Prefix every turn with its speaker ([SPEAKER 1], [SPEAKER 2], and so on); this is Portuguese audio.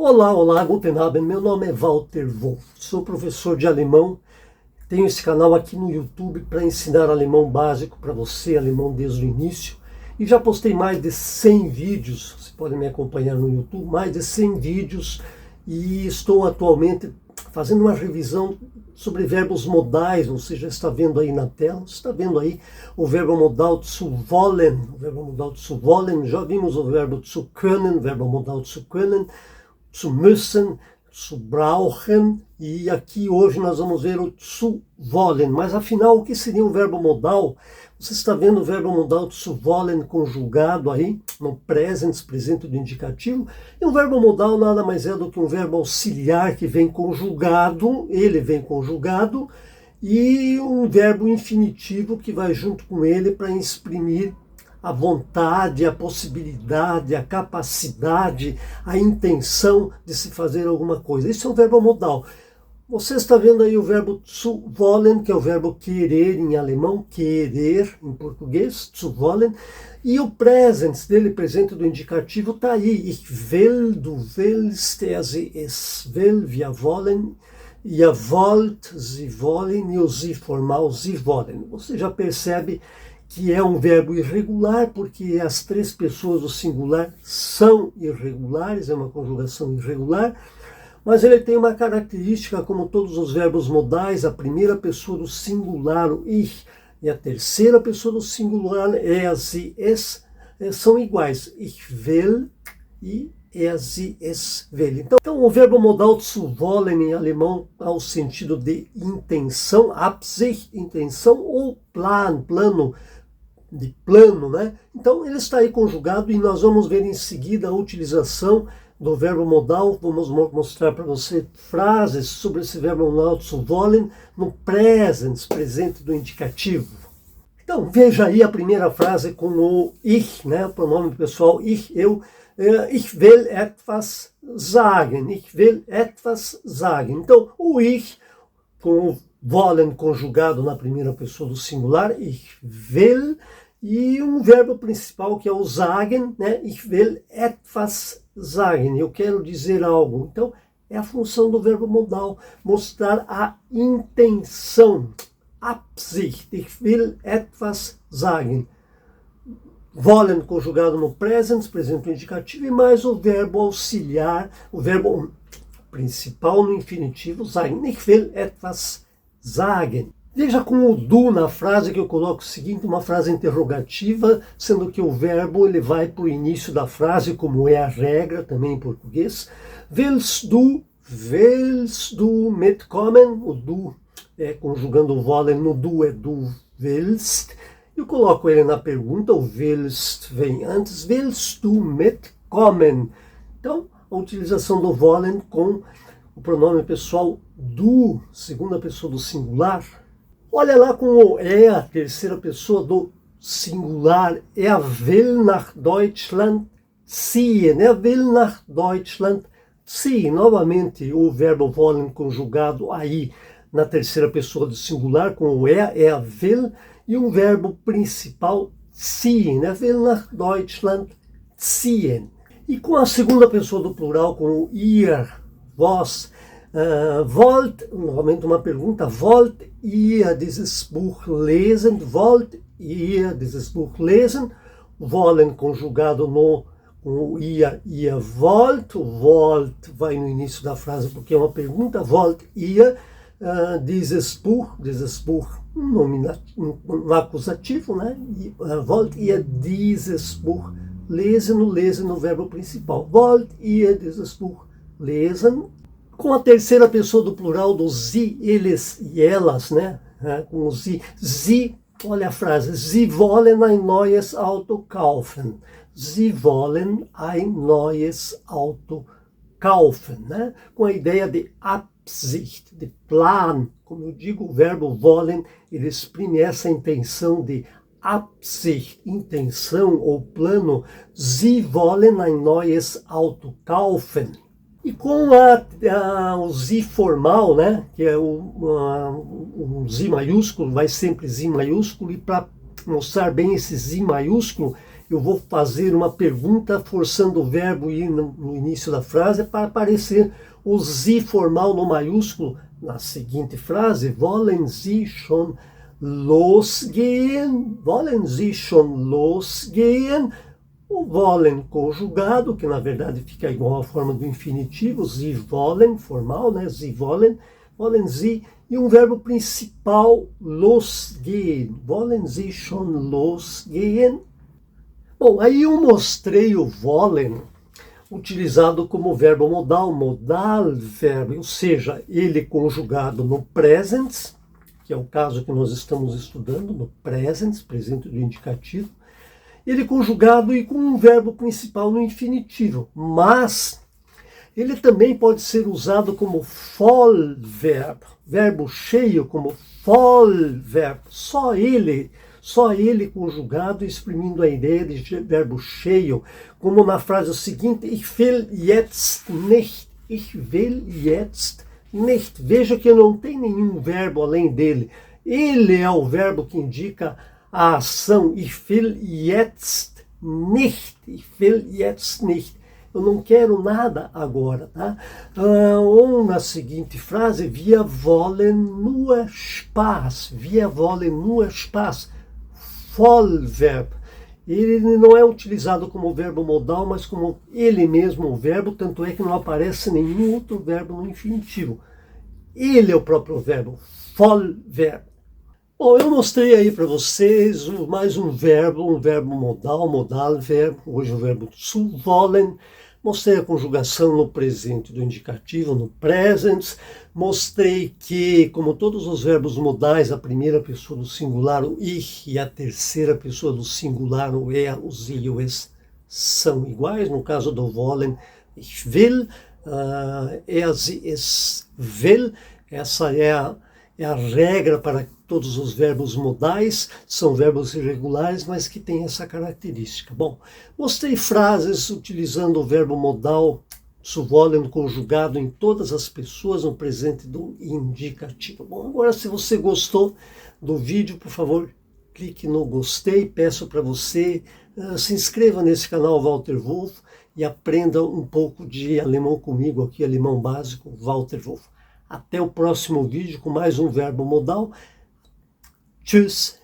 [SPEAKER 1] Olá, olá, guten Abend, meu nome é Walter Wolff, sou professor de alemão, tenho esse canal aqui no YouTube para ensinar alemão básico para você, alemão desde o início, e já postei mais de 100 vídeos, você pode me acompanhar no YouTube, mais de 100 vídeos, e estou atualmente fazendo uma revisão sobre verbos modais, você já está vendo aí na tela, você está vendo aí o verbo modal zu wollen, já vimos o verbo zu können, verbo modal zu können, zu müssen, zu brauchen, e aqui hoje nós vamos ver o zu wollen. Mas afinal, o que seria um verbo modal? Você está vendo o verbo modal zu wollen conjugado aí, no present, presente do indicativo. E um verbo modal nada mais é do que um verbo auxiliar que vem conjugado, ele vem conjugado, e um verbo infinitivo que vai junto com ele para exprimir a vontade, a possibilidade, a capacidade, a intenção de se fazer alguma coisa. Isso é um verbo modal. Você está vendo aí o verbo zu wollen, que é o verbo querer em alemão, querer em português, zu wollen, e o present dele, presente do indicativo, está aí. Ich will, du willst, sie, es will, wir wollen, ihr wollt, sie wollen, e o sie formal, sie wollen. Você já percebe que é um verbo irregular, porque as três pessoas do singular são irregulares, é uma conjugação irregular, mas ele tem uma característica, como todos os verbos modais, a primeira pessoa do singular, o ich, e a terceira pessoa do singular, sie, es, são iguais, ich will e sie, es will. Então, o verbo modal zu wollen em alemão há o sentido de intenção, Absicht, intenção, ou plan, plano, de plano, né? Então ele está aí conjugado e nós vamos ver em seguida a utilização do verbo modal. Vamos mostrar para você frases sobre esse verbo modal zu wollen no present, presente do indicativo. Então veja aí a primeira frase com o ich, né? O pronome pessoal ich, eu. Ich will etwas sagen. Ich will etwas sagen. Então o ich com o wollen conjugado na primeira pessoa do singular, ich will, e um verbo principal que é o sagen, né? Ich will etwas sagen, eu quero dizer algo. Então é a função do verbo modal, mostrar a intenção, Absicht, ich will etwas sagen. Wollen conjugado no present, presente indicativo, e mais o verbo auxiliar, o verbo principal no infinitivo, sagen. Ich will etwas sagen. Veja com o do na frase que eu coloco o seguinte, uma frase interrogativa, sendo que o verbo ele vai para o início da frase, como é a regra também em português. Willst du mitkommen? O do é conjugando o wollen no do é du willst. Eu coloco ele na pergunta, o willst vem antes, willst du mitkommen? Então, a utilização do wollen com o pronome pessoal du, segunda pessoa do singular. Olha lá com o a terceira pessoa do singular. Will nach Deutschland ziehen. Will nach Deutschland ziehen. Novamente o verbo wollen conjugado aí na terceira pessoa do singular com o will, e um verbo principal ziehen. Will nach Deutschland ziehen. E com a segunda pessoa do plural com o ihr, vós, wollt, novamente uma pergunta, wollt ihr dieses Buch lesen? Wollt ihr dieses Buch lesen? Wollen conjugado no com o ihr wollt. O wollt vai no início da frase porque é uma pergunta. Wollt ihr dieses Buch um acusativo, né? Wollt ihr dieses Buch lesen? No verbo principal. Wollt ihr dieses Buch lesen? Com a terceira pessoa do plural do sie, eles e elas, né? Com o sie, olha a frase, sie wollen ein neues Auto kaufen. Sie wollen ein neues Auto kaufen, né? Com a ideia de Absicht, de plan. Como eu digo, o verbo wollen, ele exprime essa intenção de Absicht, intenção ou plano. Sie wollen ein neues Auto kaufen. E com o Z formal, né, que é o Z maiúsculo, vai sempre Z maiúsculo, e para mostrar bem esse Z maiúsculo, eu vou fazer uma pergunta forçando o verbo ir no início da frase para aparecer o Sie formal no maiúsculo na seguinte frase: Wollen Sie schon losgehen? Wollen Sie schon losgehen? O wollen conjugado, que na verdade fica igual à forma do infinitivo, Sie wollen, formal, né? Sie wollen, wollen Sie, e um verbo principal, losgehen. Wollen Sie schon losgehen? Bom, aí eu mostrei o wollen utilizado como verbo modal, modal verbo, ou seja, ele conjugado no present, que é o caso que nós estamos estudando, no present, presente do indicativo, ele conjugado e com um verbo principal no infinitivo, mas ele também pode ser usado como Vollverb, verbo cheio como Vollverb, só ele conjugado, exprimindo a ideia de verbo cheio, como na frase seguinte: Ich will jetzt nicht, ich will jetzt nicht. Veja que não tem nenhum verbo além dele. Ele é o verbo que indica a ação. Ich will jetzt nicht, ich will jetzt nicht. Eu não quero nada agora, tá? Ou na seguinte frase: Wir wollen nur Spaß, wir wollen nur Spaß. Vollverb. Ele não é utilizado como verbo modal, mas como ele mesmo o verbo, tanto é que não aparece nenhum outro verbo no infinitivo. Ele é o próprio verbo, Vollverb. Bom, eu mostrei aí para vocês mais um verbo modal, modalverb, hoje o verbo zu wollen. Mostrei a conjugação no presente do indicativo, no present. Mostrei que, como todos os verbos modais, a primeira pessoa do singular, o ich, e a terceira pessoa do singular, o er, o sie e o es, são iguais. No caso do wollen, ich will, er, sie, es will. Essa é a regra para todos os verbos modais, são verbos irregulares, mas que têm essa característica. Bom, mostrei frases utilizando o verbo modal zu wollen conjugado em todas as pessoas no presente do indicativo. Bom, agora se você gostou do vídeo, por favor, clique no gostei, peço para você, se inscreva nesse canal Walter Wolff e aprenda um pouco de alemão comigo aqui, alemão básico, Walter Wolff. Até o próximo vídeo com mais um verbo modal. Tschüss!